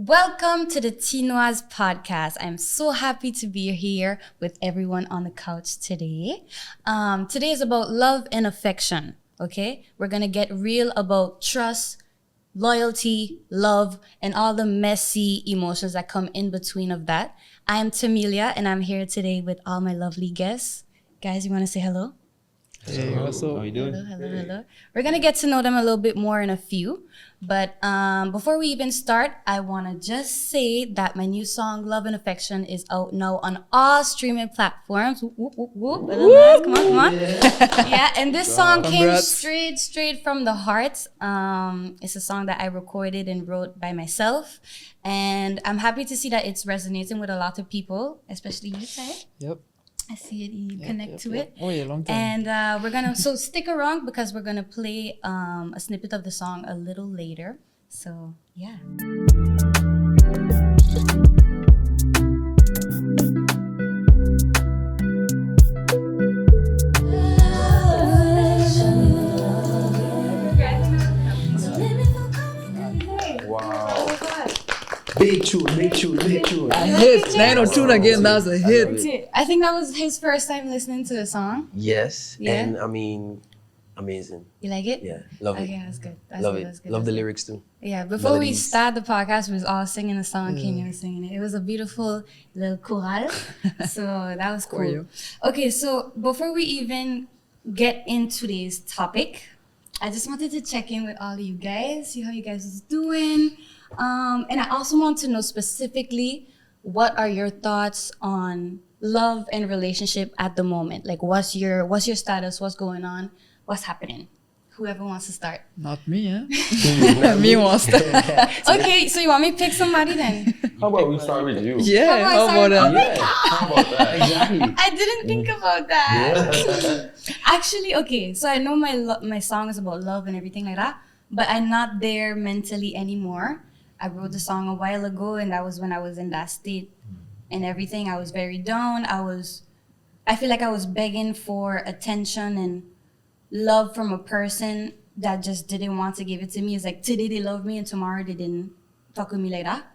Welcome to the Tinoise podcast. I'm so happy to be here with everyone on the couch today. Today is about love and affection, okay? We're going to get real about trust, loyalty, love, and all the messy emotions that come in between of that. I am Tamillia, and I'm here today with all my lovely guests. Guys, you want to say hello? Hey, what's up? How you doing? Hello. We're going to get to know them a little bit more in a few. But before we even start, I want to just say that my new song, Love and Affection, is out now on all streaming platforms. Whoop, whoop, whoop, whoop. Nice. Come on. Yeah, and this song came straight from the heart. It's a song that I recorded and wrote by myself. And I'm happy to see that it's resonating with a lot of people, especially you, Ty. Yep. I see it, you connect to it. Oh yeah, long time. And we're gonna, so stick around because we're gonna play a snippet of the song a little later. So yeah. Big tune. I hit 902 again. That was a hit. I think that was his first time listening to the song. Yes, Yeah. and I mean, amazing. You like it? Yeah, love it. Okay, that's good. Love it. Love the lyrics too. Yeah, before we Melodies. start the podcast, we was all singing the song. Kenya was singing it. It was a beautiful little chorale. So that was cool. Choreo. Okay, so before we even get into today's topic, I just wanted to check in with all of you guys, see how you guys is doing. And I also want to know specifically, what are your thoughts on love and relationship at the moment? Like, what's your status? What's going on? What's happening? Whoever wants to start. Not me, eh? Me wants to. Okay, so you want me to pick somebody then? How about we start with you? Yeah, how about that? Yeah, how about that? Exactly. I didn't think about that. Actually, okay, so I know my song is about love and everything like that, but I'm not there mentally anymore. I wrote the song a while ago, and that was when I was in that state and everything. I was very down. I feel like I was begging for attention and love from a person that just didn't want to give it to me. It's like today they love me and tomorrow they didn't talk with me like that.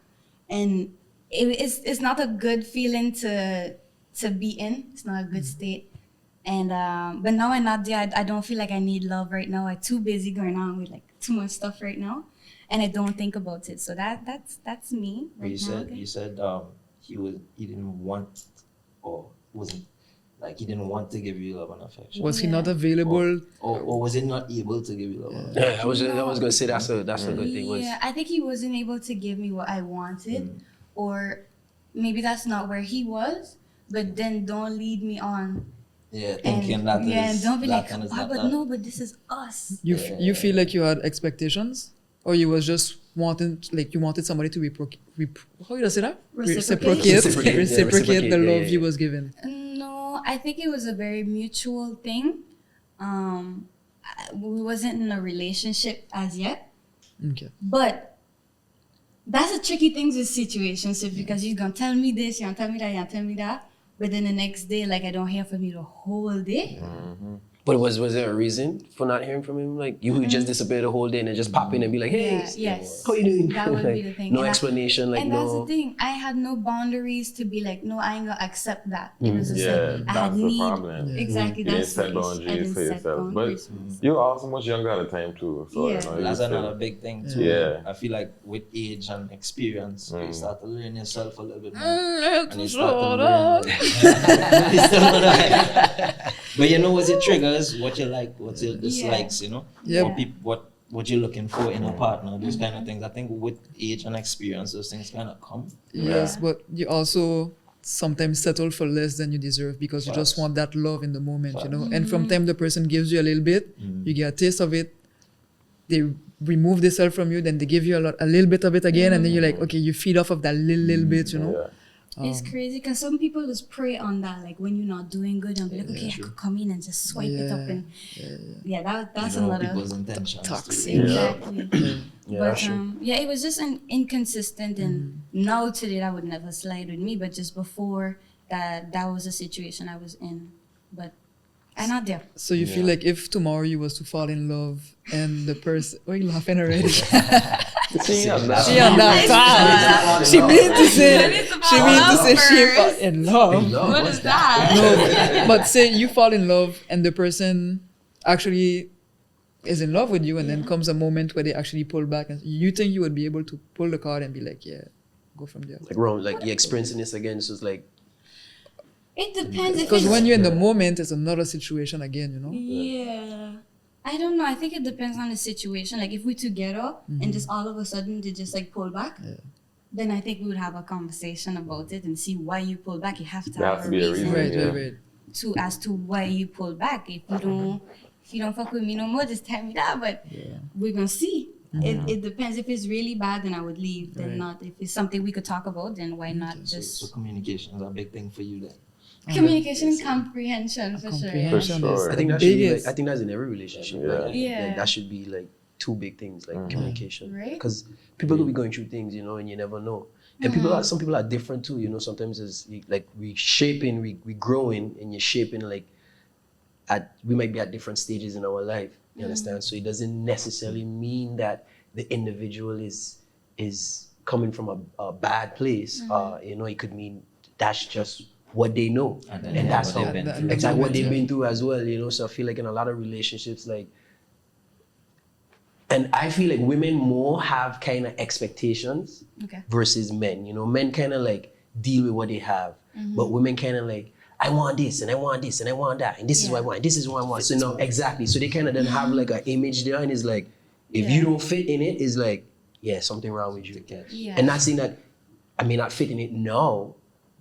And it's not a good feeling to be in. It's not a good state. And but now I'm not there. I don't feel like I need love right now. I'm too busy going on with like too much stuff right now. And I don't think about it. So that's me. Right You said he didn't want, or wasn't, like he didn't want to give you love and affection. Was he not available? Or was he not able to give you love and affection? Yeah, I was gonna say that's a good thing. Was Yeah, I think he wasn't able to give me what I wanted, or maybe that's not where he was. But then don't lead me on. Yeah, thinking that is don't be that like, and is oh, not but that. no, but this is us. You feel like you had expectations, or you was just wanted, like you wanted somebody to how you say that? Reciprocate. Reciprocate the Yeah, love yeah. you was given. No, I think it was a very mutual thing. We wasn't in a relationship as yet, Okay. but that's a tricky thing with situationships because you're gonna tell me this, you're gonna tell me that, you're gonna tell me that, but then the next day, like I don't hear from you the whole day. But was there a reason for not hearing from him? Like you would just disappear the whole day and then just pop in and be like, hey, Yes. how you doing? That would Like, be the thing. No And explanation, like and that's no. the thing. I had no boundaries to be like, no, I ain't gonna accept that. It was just Yeah, like I had that's the need. problem. Exactly, You didn't that's set the issue. I boundaries didn't for set yourself. boundaries. But you're also much younger at the time too. So Yeah. you know, That's you another big thing too. Yeah. I feel like with age and experience, you start to learn yourself a little bit more. And you start to learn. But you know what's your triggers, what you like, what's your dislikes, you know? Yeah. What you're looking for in a partner, those kind of things. I think with age and experience, those things kind of come. Yes, but you also sometimes settle for less than you deserve because you just want that love in the moment, you know. And from time the person gives you a little bit, you get a taste of it. They remove themselves from you, then they give you a little bit of it again, and then you're like, okay, you feed off of that little bit, you know. Yeah. It's crazy because some people just prey on that, like when you're not doing good, and be like, okay, I could come in and just swipe it up, and that's You know another people's intentions. Toxic. exactly. Yeah, But that's true. it was just an inconsistent, and now today that would never slide with me, but just before that was a situation I was in. But I'm not there. So you feel like if tomorrow you was to fall in love and the person, oh, you laughing already? She on that. She on that path. She mean to say she fall in love. What is that? No, but say you fall in love and the person actually is in love with you, and then comes a moment where they actually pull back, and you think you would be able to pull the card and be like, yeah, go from there. Like wrong, like you're experiencing this again. So it's like It depends. If Because it's, when you're in the moment, it's another situation again, you know? yeah. I don't know. I think it depends on the situation. Like if we together and just all of a sudden they just like pull back, then I think we would have a conversation about it and see why you pull back. You have to There have has a to be a reason reason. Right. to as to why you pull back. If you don't fuck with me no more, just tell me that. But we're gonna see. It depends. If it's really bad, then I would leave. Then Right. not. If it's something we could talk about, then why not So just communication is a big thing for you then. communication and comprehension for sure. Yeah. Comprehension For is sure. I the think that should be biggest. like, I think that's in every relationship. Yeah. Like, Yeah. like that should be like two big things, like communication. Right. Because people could be going through things, you know, and you never know. And some people are different too, you know. Sometimes it's like we shaping, we growing, and you're shaping like we might be at different stages in our life. You understand? So it doesn't necessarily mean that the individual is coming from a bad place. You know, it could mean that's just what they know, and that's what how they've been through. exactly what they've been through as well. You know, so I feel like in a lot of relationships, like. And I feel like women more have kind of expectations Okay. versus men. You know, men kind of like deal with what they have, but women kind of like, I want this and I want this and I want that and this is what I want. This is what I want. So no, exactly. So they kind of then have like an image there, and it's like, if you don't fit in it, it's like, yeah, something wrong with you. Yeah. And not saying that I may not fit in it now,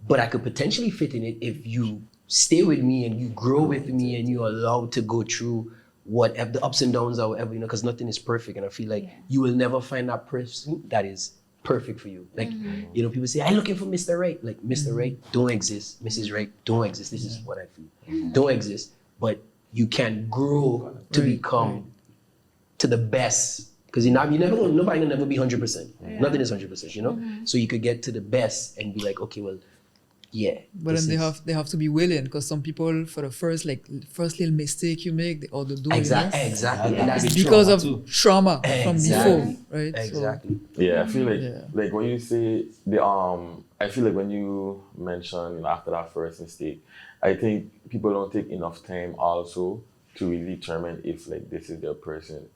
but I could potentially fit in it if you stay with me and you grow with me and you're allowed to go through whatever the ups and downs or whatever, you know, because nothing is perfect. And I feel like you will never find that person that is perfect for you. Like, you know, people say, I'm looking for Mr. Right. Like, Mr. Right don't exist. Mrs. Right don't exist. This is what I feel. Don't exist. But you can grow to become to the best. Because nobody can never be 100%. Nothing is 100%, you know? So you could get to the best and be like, okay, well, yeah. But then they have to be willing, because some people, for the first little mistake you make, they all the door. Exactly. You know? Exactly. Yeah. And that's It's because of Trauma too. trauma from Exactly. before, right? Exactly. Yeah, I feel like Yeah. like when you say the I feel like when you mention, you know, after that first mistake, I think people don't take enough time also to really determine if like this is their person.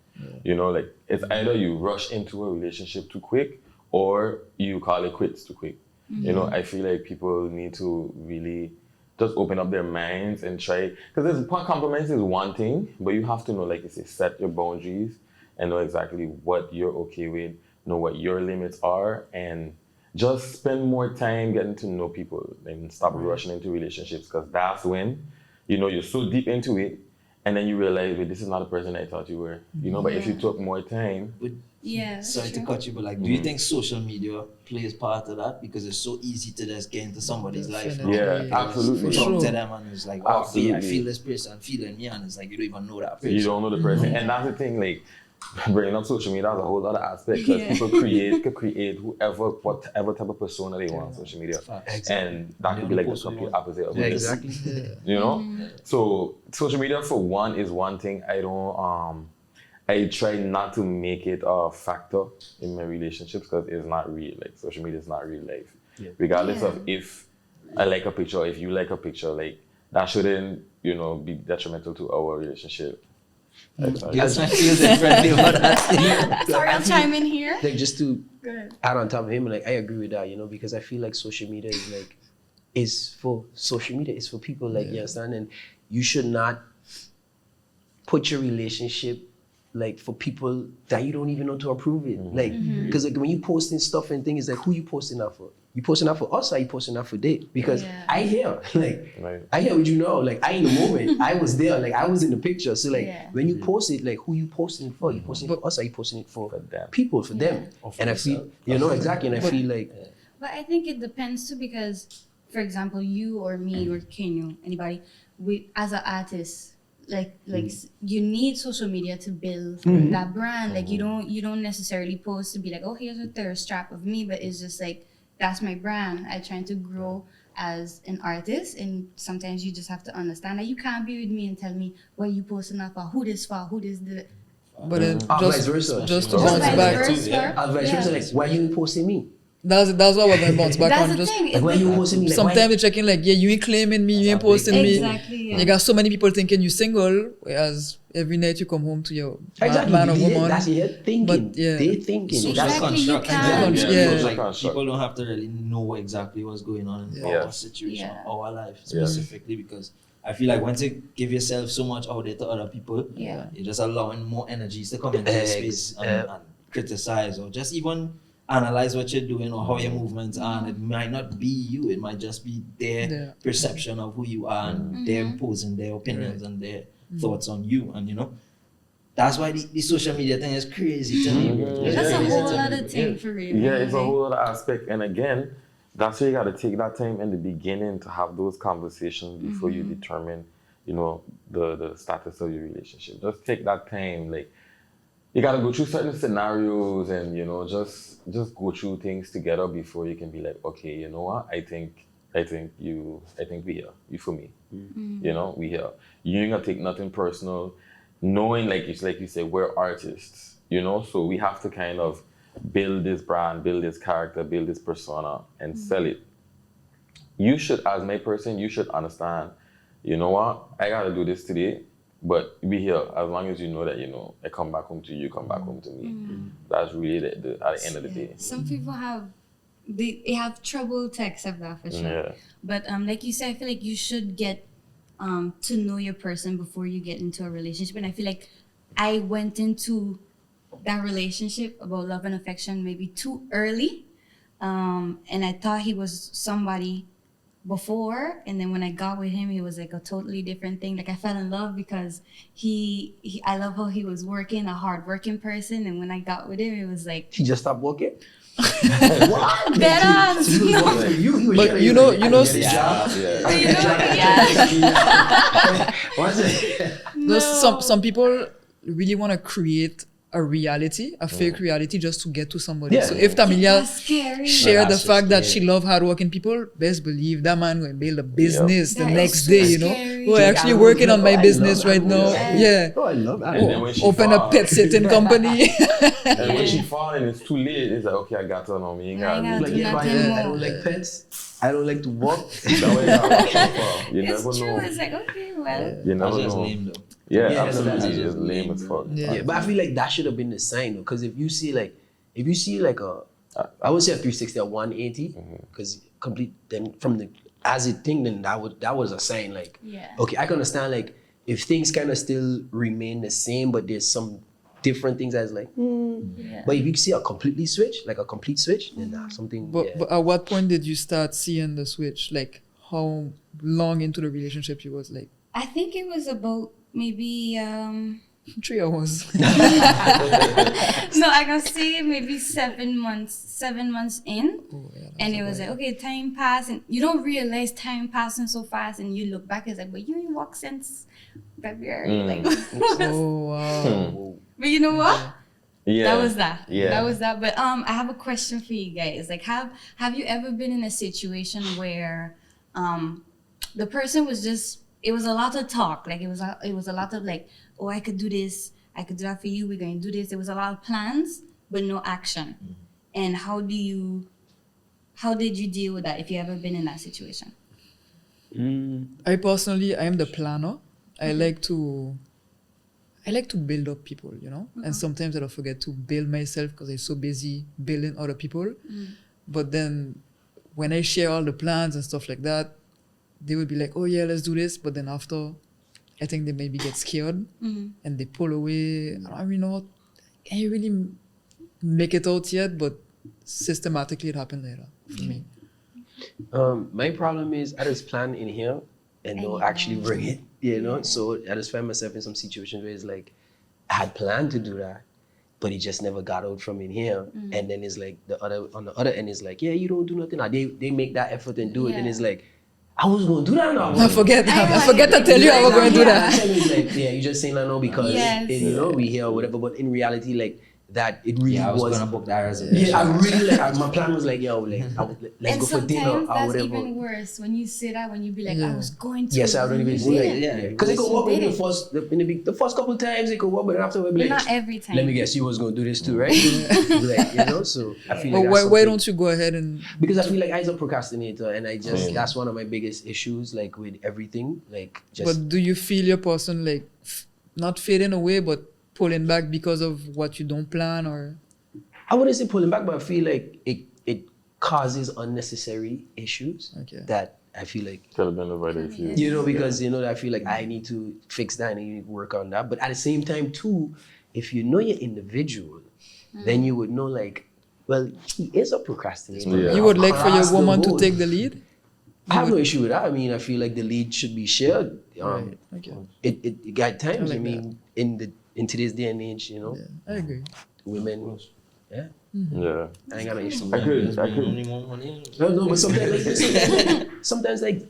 You know, like it's either you rush into a relationship too quick or you call it quits too quick. You know, I feel like people need to really just open up their minds and try, because compliments is one thing, but you have to know, like you say, set your boundaries and know exactly what you're okay with, know what your limits are, and just spend more time getting to know people and stop rushing into relationships, because that's when, you know, you're so deep into it and then you realize, wait, this is not the person I thought you were, you know. But if you took more time, Yeah. Sorry to cut you, but like, do you think social media plays part of that? Because it's so easy to just get into somebody's life. Definitely. yeah, Yeah, absolutely. for Talk sure. to them and it's like, wow, I Absolutely. feel this person feeling me, and it's like you don't even know that person. You don't know the person, and that's the thing. Like bringing up social media has a whole other aspect, because people could create whatever type of persona they want on social media, Facts. and that could be like the complete opposite of what it is. Exactly. You know. So social media for one is one thing. I try not to make it a factor in my relationships, because it's not real. Like social media is not real life. Regardless of if I like a picture, or if you like a picture, like that shouldn't, you know, be detrimental to our relationship. Yes, I feel differently about that. Sorry, I'll chime in here. Like, just to Good. add on top of him, like I agree with that, you know, because I feel like social media is for social media, it's for people, like, you understand, and you should not put your relationship like for people that you don't even know to approve it. Like, because like when you posting stuff and things, like, who you posting that for? You posting that for us, or you posting that for they? Because I hear, like, I hear what you know, like, I in the moment, I was there, like, I was in the picture. So like, when you post it, like, who you posting it for? You posting it for us, or you posting it for them. people, for them? And I feel, you know, exactly, and I feel like, But I think it depends too, because, for example, you or me or Kenyo, anybody, we as an artist, like you need social media to build that brand. Like you don't necessarily post to be like, oh, here's a thirst trap of me, but it's just like, that's my brand. I'm trying to grow as an artist, and sometimes you just have to understand that you can't be with me and tell me what you posting up for, who this for, who this the. But then vice versa. just to Oh, bounce vice back. versa. Vice versa, like, why you ain't posting me? That's what we're gonna bounce back That's on. the Just thing. Like, why you ain't posting me? Like, sometimes they check in like, yeah, you ain't claiming me, you ain't posting me. Exactly. Yeah. You got so many people thinking you single, whereas every night you come home to your exactly. man or woman. That's your thinking. But, yeah. They thinking. Social That's Exactly, you construct. can. Yeah. Because, like, Construct. people don't have to really know exactly what's going on in Yeah. our situation, Yeah. our life Yeah. specifically, because I feel like once you give yourself so much out there to other people, Yeah. you're just allowing more energies to come into your space and criticize or just even analyze what you're doing or how your movements are. And it might not be you, it might just be their Yeah. perception of who you are and their imposing their opinions and their thoughts on you. And that's why the social media thing is crazy to me. bro. It's That's a crazy whole to me, other bro. thing for real. Yeah, it's a whole other aspect. And again, that's why you got to take that time in the beginning to have those conversations before you determine, the status of your relationship. Just take that time. Like, you got to go through certain scenarios and, just go through things together before you can be like, okay, you know what? I think we here. You for me. We here. You ain't gonna take nothing personal. Knowing, like you said, we're artists, so we have to kind of build this brand, build this character, build this persona, and sell it. You should, as my person, you should understand, you know what, I gotta do this today, but we here, as long as you know that, I come back home to you, come back home to me. That's really at the end of the day. Some people they have trouble to accept that for sure. Yeah. But like you said, I feel like you should get to know your person before you get into a relationship. And I feel like I went into that relationship about love and affection maybe too early. And I thought he was somebody before, and then when I got with him, it was like a totally different thing. Like, I fell in love because I love how he was working, a hard working person, and when I got with him, it was like He just stopped working. what? Dead on. But you know, What's it? there's some people really want to create a reality, a fake reality, just to get to somebody. Yeah. So if Tamillia That's scary. share the That's fact that scary. she love hardworking people, best believe that man going to build a business the That next is day, so you know. scary. We're actually I working love on my that. business I right love now. that. Yeah. Oh, I love that. And then when she Open a fall- pet sitting company. And when she fall and it's too late, it's like, okay, I got to know me. You I gotta gotta do do it. nothing I more. don't like pets. I don't like to walk. That way you gotta watch out for. You It's never true. know. It's like, okay, well. You never That's just know. lame though. Yeah, Yeah, absolutely. that's It's just lame lame, as bro. fuck. Yeah. Yeah, but I feel like that should have been the sign, though, because if you see like I would say a 360 or 180, because complete then from the as it thing, then that was a sign like, Yeah. okay, I can understand like if things kind of still remain the same, but there's some different things that's like, Yeah. but if you see a complete switch, like a complete switch, then that's something. But, yeah. but at what point did you start seeing the switch? Like, how long into the relationship you was like? I think it was about maybe 3 hours. no, I can say maybe 7 months in. Oh, yeah, that's And a it was while. like, okay, time passed, and you don't realize time passing so fast, and you look back, it's like, but you ain't walked since February. Like, Oh, wow. but you know what? Yeah. That was that. Yeah. That was that. But I have a question for you guys. Like, have you ever been in a situation where the person was just, it was a lot of talk, like it was a lot of like, oh, I could do this, I could do that for you, we're going to do this. There was a lot of plans, but no action. And how did you deal with that if you ever been in that situation? I personally, I am the planner. I like to build up people, you know? And sometimes I don't forget to build myself because I'm so busy building other people. But then when I share all the plans and stuff like that, they will be like, oh yeah, let's do this. But then after, I think they maybe get scared and they pull away. I don't really know. I can't really make it out yet, but systematically it happened later for me. My problem is I just plan in here and don't actually bring it, you know? So I just find myself in some situations where it's like, I had planned to do that, but it just never got out from in here. And then it's like on the other end is like, yeah, you don't do nothing. Now they make that effort and do it. And it's like, I was going to do that now. I forget to tell you I was going to do that. Like, yeah, you just saying that no because Yes. you know we here or whatever. But in reality, like that it really Yeah, I was was. gonna book that reservation. Yeah, I really like. My plan was like, yo, like, let's And go for dinner sometimes or that's whatever. even worse when you say that, when you be like, Yeah. I was going to. Yes, I don't even you see didn't. it. Yeah. Because it could work You with didn't. the first couple times it could work, but after we'll be But like, not every time. let me guess, you was gonna do this too, right? Like, you know, so I feel But like why that's why something- don't you go ahead and Because I feel like I'm a procrastinator, and I just Same. that's one of my biggest issues, like with everything, like just but do you feel your person like not fading away but pulling back because of what you don't plan or I wouldn't say pulling back, but I feel like it causes unnecessary issues Okay. that I feel like Could have been avoided if you. you know, because you know I feel like I need to fix that and I need to work on that. But at the same time too, if you know your individual, then you would know like, well, he is a procrastinator. Yeah. you would like for your Across the woman to board. take the lead? I have no issue with that. I mean, I feel like the lead should be shared. Right. Okay. It got times. I I like mean, in today's day and age, you know, Yeah, I agree. women. Yeah, Yeah. I ain't got no issue with I that. could. I could. Only one money. No, but sometimes like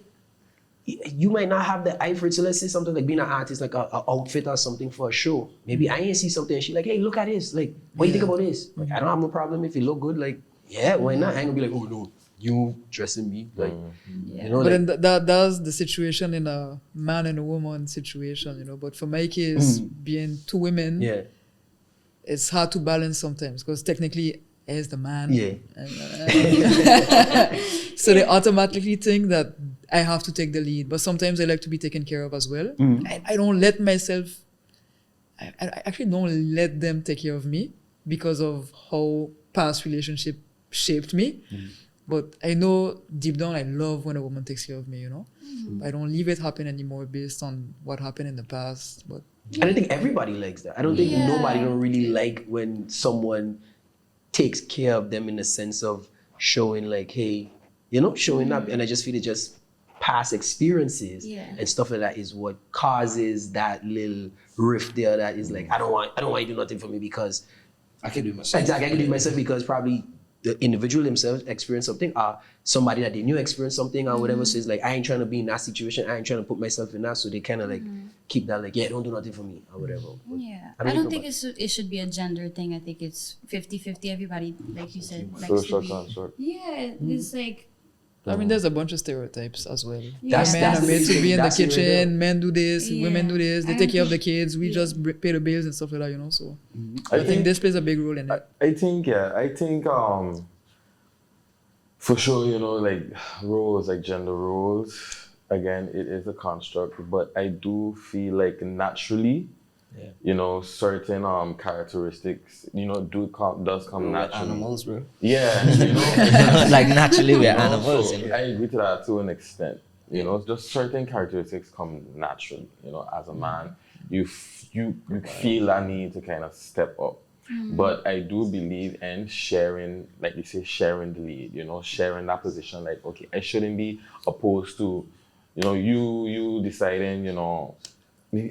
you might not have the eye for it. So let's say something like being an artist, like a outfit or something for a show. Maybe I ain't see something and she like, hey, look at this. Like, what do you think about this? Like, I don't have no problem if it look good. Like, yeah, why not? I ain't gonna be like, oh no, you dressing me. Like, you know, But like, then that's the situation in a man and a woman situation, you know. But for my case, being two women, yeah. it's hard to balance sometimes because technically as the man. Yeah. So they automatically think that I have to take the lead. But sometimes I like to be taken care of as well. I don't let myself, I actually don't let them take care of me because of how past relationship shaped me. But I know deep down I love when a woman takes care of me, you know. I don't leave it happen anymore based on what happened in the past. But I don't think everybody likes that. I don't think Yeah. nobody don't really like when someone takes care of them in the sense of showing like, hey, you know, showing up. And I just feel it just past experiences and stuff like that is what causes that little rift there that is like, I don't want you to do nothing for me because I can do it myself. exactly I can do it myself because probably the individual themselves experienced something or somebody that they knew experienced something or whatever. So it's like, I ain't trying to be in that situation. I ain't trying to put myself in that. So they kind of like keep that like, yeah, don't do nothing for me or whatever. But Yeah, I I don't don't think think it should be a gender thing. I think it's 50-50. Everybody, like you said, likes Social to be. construct. Yeah, it's like I mean, there's a bunch of stereotypes as well. That's- Men that's are the made to thing. be in the That's it right there. kitchen, men do this, women do this, they I take care of the think- kids, we just pay the bills and stuff like that, you know. So I I think this plays a big role in it. I think for sure, you know, like roles, like gender roles, again, it is a construct, but I do feel like naturally, you know, certain characteristics, you know, does come We're naturally. animals, bro. Yeah, you know. Like naturally we're You know, animals. so You know? I agree to that to an extent. You know, just certain characteristics come naturally. You know, as a man, you feel that need to kind of step up. But I do believe in sharing, like you say, sharing the lead. You know, sharing that position. Like, okay, I shouldn't be opposed to, you know, you deciding, you know,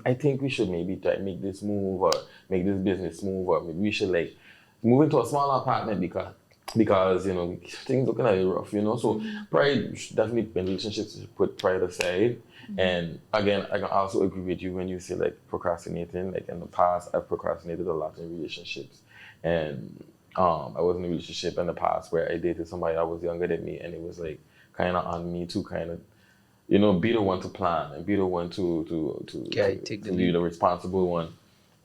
I think we should maybe try to make this move or make this business move, or maybe we should like move into a smaller apartment because you know things looking a little rough, you know. So pride definitely in relationships, you put pride aside. And again, I can also agree with you when you say like procrastinating. Like in the past, I've procrastinated a lot in relationships, and I was in a relationship in the past where I dated somebody that was younger than me, and it was like kind of on me to kind of, you know, be the one to plan and be the one to take the be lead. the responsible one.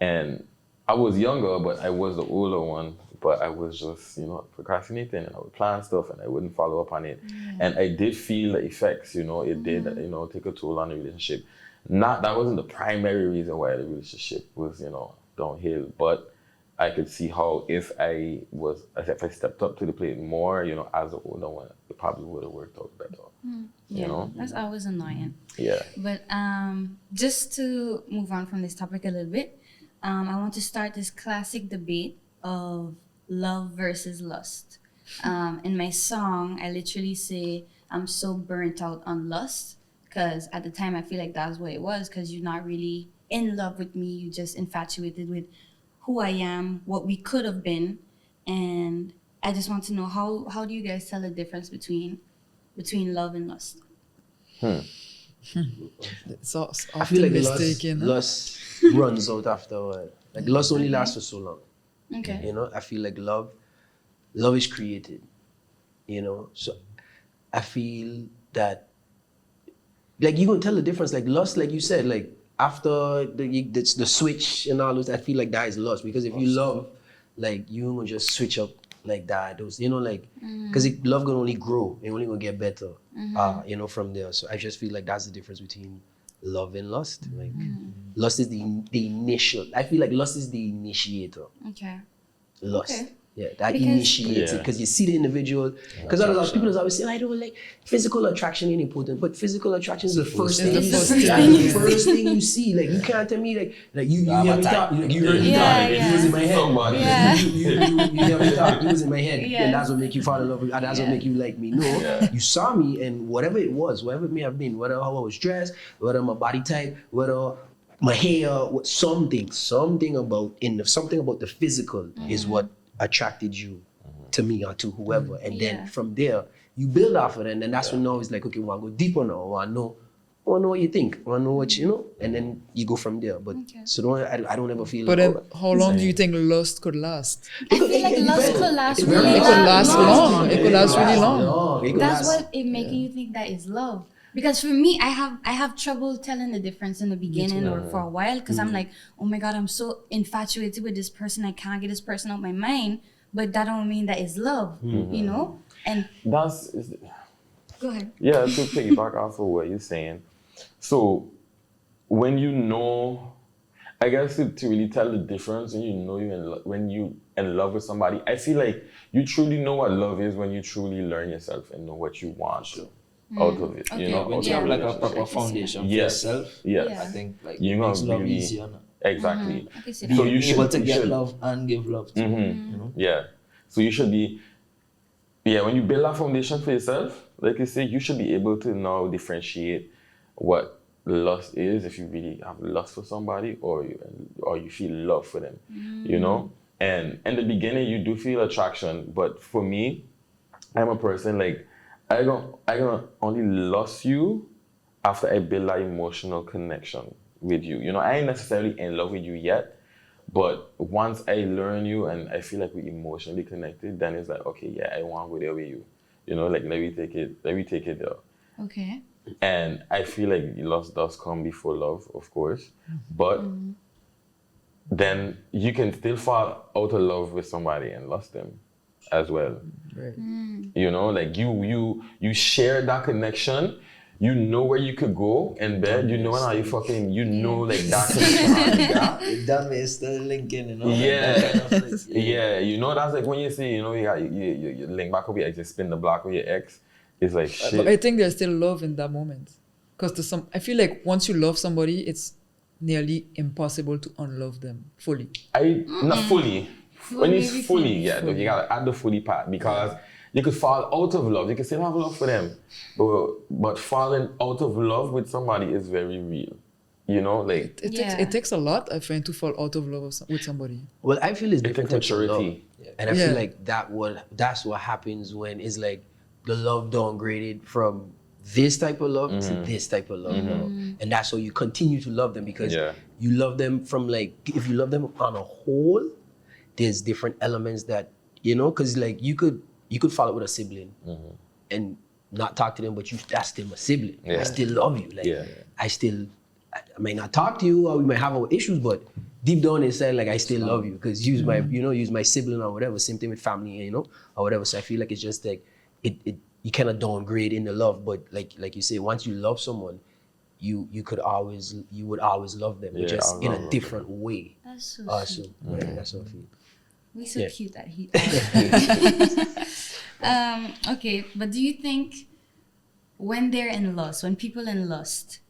And I was younger, but I was the older one. But I was just, you know, procrastinating, and I would plan stuff and I wouldn't follow up on it. And I did feel the effects, you know, it did, you know, take a toll on the relationship. That wasn't the primary reason why the relationship was, you know, downhill. But I could see how if I stepped up to the plate more, you know, as the older one, it probably would have worked out better. Yeah, You know? that's always annoying. Yeah. But just to move on from this topic a little bit, I want to start this classic debate of love versus lust. In my song, I literally say I'm so burnt out on lust because at the time I feel like that's what it was, because you're not really in love with me. You just infatuated with who I am, what we could have been, and I just want to know how do you guys tell the difference between love and lust? It's often I feel like mistaken. lust runs out after a while. Like lust only lasts for so long. Okay. You know, I feel like love is created. You know, so I feel that like you gonna tell the difference. Like lust, like you said, like after the switch and all those, I feel like that is lust. Because if you love, like you gonna just switch up like that. Those, you know, like because love gonna only grow, it only gonna get better. You know, from there. So I just feel like that's the difference between love and lust. Like lust is the initial. I feel like lust is the initiator. Okay. Lust. Okay. Yeah, that Because- initiates it Yeah. because you see the individual. Because people always say, I don't like physical attraction ain't important, but physical attraction is the first thing. It's the first That's thing. the first thing you see. Like you can't tell me like you hear me talk. You heard me Yeah, talk. Like, yeah. It was in my head. Somebody. Yeah. You hear me talk. It was in my head. Yes. And that's what make you fall in love with. And that's what Yeah. make you like me. No, Yeah. you saw me, and whatever it was, whatever it may have been, whether how I was dressed, whether my body type, whether my hair, something about the physical is what attracted you to me or to whoever. And Yeah. then from there, you build off of it. And then that's when now it's like, okay, I want to go deeper now. I want to know what you think. I want to know what you know. And then you go from there. But Okay. so I don't ever feel But like, then, how long do you think lust could last? I feel like lust could last really It could last long. long. It could last really long. It could That's last- what it making you think that is love. Because for me, I have trouble telling the difference in the beginning or for a while because I'm like, oh my God, I'm so infatuated with this person. I can't get this person out my mind. But that don't mean that is love, you know? And That's go ahead. yeah. To piggyback off of what you're saying, so when you know, I guess to really tell the difference when you know when you in love with somebody, I feel like you truly know what love is when you truly learn yourself and know what you want out of it. Okay. You know, When out you of have like a relationship. proper foundation for Yes. yourself, Yes. Yeah. I think like You it know, makes love really- easier. Now. Exactly. I can see Be that. So you able should- to you get should- love and give love to. You know? Yeah. So you should be, when you build that foundation for yourself, like you say, you should be able to now differentiate what lust is if you really have lust for somebody or you feel love for them, you know? And in the beginning, you do feel attraction, but for me, I'm a person like, I gonna only lust you after I build that emotional connection with you. You know, I ain't necessarily in love with you yet, but once I learn you and I feel like we're emotionally connected, then it's like, okay, yeah, I want to go there with you. You know, like let me take it there. Okay. And I feel like lust does come before love, of course, but then you can still fall out of love with somebody and lust them as well. Right. You know, like you share that connection. You know where you could go in bed. You know how you fucking. You know like that connection. That may still linking, you know. Yeah. That kind of like, Yeah, you know that's like when you see, you know, you link back with your ex, you spin the block with your ex. It's like shit. But I think there's still love in that moment. Because I feel like once you love somebody, it's nearly impossible to unlove them fully. Not fully. When it's Maybe fully, fully. yeah, though, you gotta add the fully part because you could fall out of love. You can still have love for them, but falling out of love with somebody is very real. You know, like It takes a lot, I find, to fall out of love with somebody. Well, I feel it's different takes types of love. maturity. And I Yeah. feel like that's what happens when it's like the love downgraded from this type of love to this type of love now. And that's how you continue to love them because Yeah. you love them from like, if you love them on a whole, there's different elements that, you know, because like you could fall out with a sibling and not talk to them, but that's still my sibling. I Yeah. still love you. Like Yeah. I may not talk to you or we might have our issues, but deep down inside, like I still love you because use my sibling or whatever. Same thing with family, you know, or whatever. So I feel like it's just like you kind of downgrade in the love, but like you say, once you love someone, you would always love them, but Yeah, just I'll in love a them. different way. That's so Also, sweet. yeah, that's how I feel. We so Yeah. cute that he. Okay, but do you think when they're in lust, when people in lust,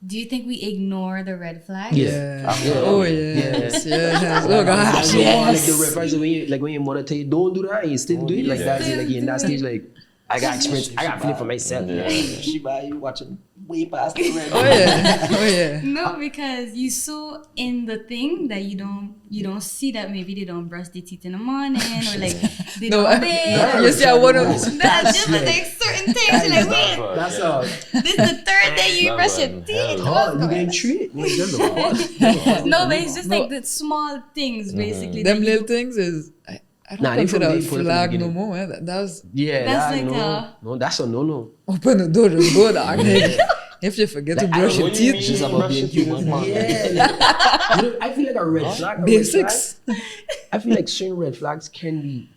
do you think we ignore the red flags? Yeah. Absolutely. Oh, yes. Yes. Oh, gosh. Like the Yes. reference when your mother tell you don't do that, and you still do it. Like Yeah. that's it. Like you're in that stage, like I got experience. I got feeling for myself. Yeah. She by you watching way past the red. Oh yeah. Oh yeah. No, because you so in the thing that you don't see that maybe they don't brush their teeth in the morning or like they No, don't bathe. you see, I want to. That's just like certain things. You're like, wait, That's all. this is the third day you brush your teeth. Oh, you getting treated? Like, that's the hard. No, but it's just like the small things basically. Them that you- little things is I don't Nah, they consider from a the- from the flag no beginning. more. That was Yeah, That's that, like no. No, that's a no. open the door, just go dog. If you forget to Like, I brush don't your What do you teeth, mean Just about brush being your teeth? human, man. Yeah. You know, I feel like a red flag. basics. I feel like certain red flags can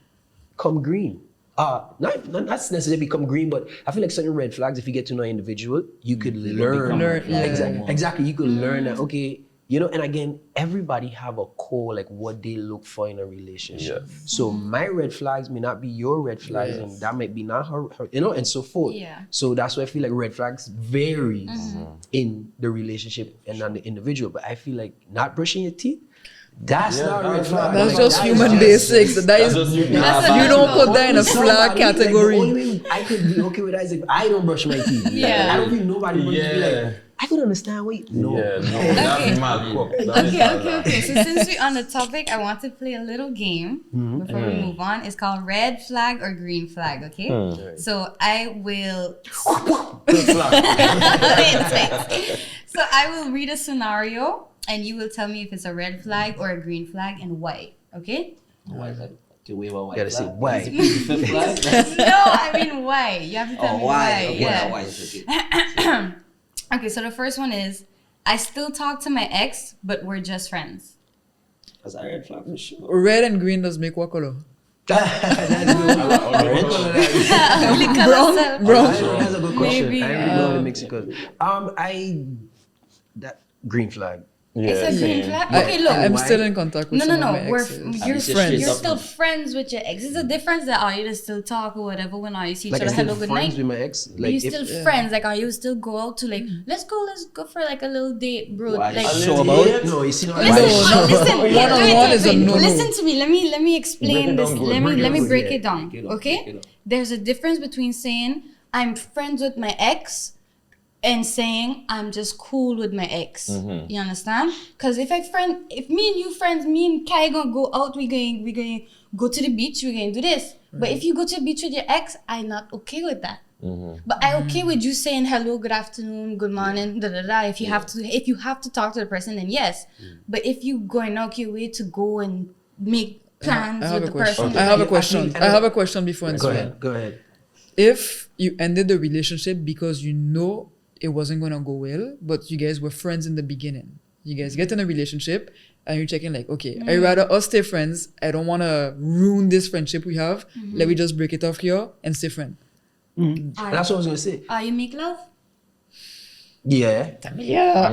become green. Not necessarily become green, but I feel like certain red flags, if you get to know an individual, you could learn. Learn, yeah. Exactly. You could learn that, okay, you know, and again, everybody have a core, like what they look for in a relationship. Yes. So my red flags may not be your red flags, and that might be not her, you know, and so forth. Yeah. So that's why I feel like red flags vary in the relationship and on the individual. But I feel like not brushing your teeth, that's Yeah, not a red that's flag. That's Like, just that is human just- basics. That That's is, just you. That's you a- don't put that in a Somebody, flag like, the category. only way I could be okay with that is if I don't brush my teeth. Yeah. I don't think nobody would be Yeah. like, I could understand. Wait, no. Yeah, no, Okay. that's mad cook. Okay. So since we're on the topic, I want to play a little game before we move on. It's called red flag or green flag, okay? So I will So I will read a scenario and you will tell me if it's a red flag or a green flag and why, okay? Why is that? To wave a white Gotta say flag? why. Is it the fifth flag? No, I mean why. You have to tell me why. Okay, Yeah. why is it? Okay, so the first one is I still talk to my ex, but we're just friends. That's a red flag for sure. Red and green does make what color? That's good. Only color self. That's a good question. Maybe, I didn't really know the Mexican. That green flag. It's a green flag. Okay, look. I'm Why? still in contact with No, some of my we're exes. you're least you're friends. straight You're up still now. friends with your ex. It's a difference that are you to still talk or whatever when are you see each Like, I other still hello good friends night. with my ex. Are Like, you if, still friends? Like are you still go out to like let's go for like a little date, bro? Why? Like Sure about it? no, you see, no, listen, No, listen, one-on-one is a no-no. Listen to me. Let me explain Break it this. down good. Let me break Yeah. it down. Break it up, Okay? break it up. There's a difference between saying I'm friends with my ex and saying I'm just cool with my ex. You understand? Because if me and you friends, me and Kai gonna go out, we going go to the beach, we going to do this. But if you go to the beach with your ex, I'm not okay with that. But I okay with you saying hello, good afternoon, good morning, da da da. If you have to talk to the person, then yes. But if you going out your way to go and make plans I have with a the question. person, I have a I question. think- I have a question before Go answering. ahead. If you ended the relationship because you know it wasn't gonna go well, but you guys were friends in the beginning, you guys get in a relationship and you're checking like, okay, I rather us stay friends. I don't want to ruin this friendship we have. Let me just break it off here and stay friends. That's what I was gonna say. you make love? Yeah. Tamillia.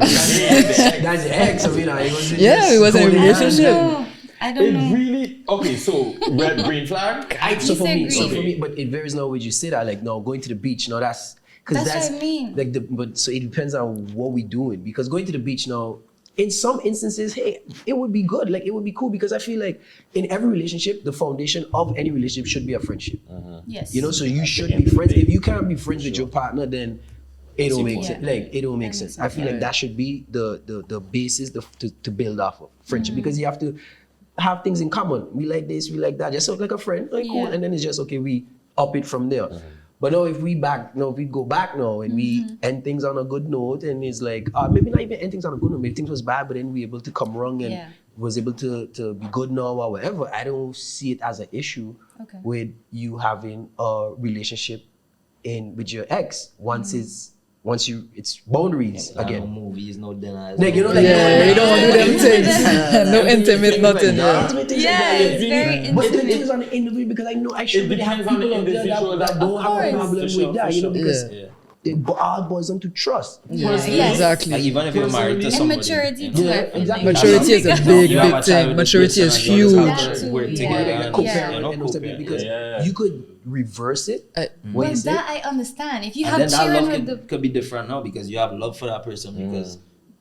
That's the ex. I mean, I was Yeah, we was in a relationship. No, I don't It know. really okay. So red, green flag. So You for said me, green. but it varies now. Would you say that like no going to the beach? No, that's because That's what I mean. like but so it depends on what we doing because going to the beach now. In some instances, hey, it would be good. Like it would be cool because I feel like in every relationship, the foundation of any relationship should be a friendship. Yes. You know, so you should be friends. If you can't be friends with your partner, then it don't make sense. Like it don't make sense. I feel like that should be the basis to build off of friendship because you have to have things in common. We like this, we like that. Just like a friend, like cool, Yeah. and then it's just okay. We up it from there. But now if we go back now and we end things on a good note and it's like maybe not even end things on a good note. Maybe things was bad, but then we able to come wrong and was able to be good now or whatever. I don't see it as an issue with you having a relationship with your ex once it's boundaries No again. movies, no dinners. Like, you know, no- like, Yeah, you don't want to do them things. No intimate, nothing. Yeah. Intimate things Yeah, like that, it's very But it intimate. depends on the individual because I know I should really have depends on the people out there individual that don't have a course. problem For sure, with that, for you know, sure. because Yeah. it all boils down to trust. Yes. Exactly. Like, even if you're married to And somebody. maturity you too. know, I feel exactly. like. Maturity is a big, you have a big child thing. with Maturity this is person and you huge. just have to That work too, together yeah. and, Co-parent you know, and those type of- co-parent. because Yeah. you could reverse it. I- What But is it? that I understand. If you And have then that children love with the could be different now because you have love for that person because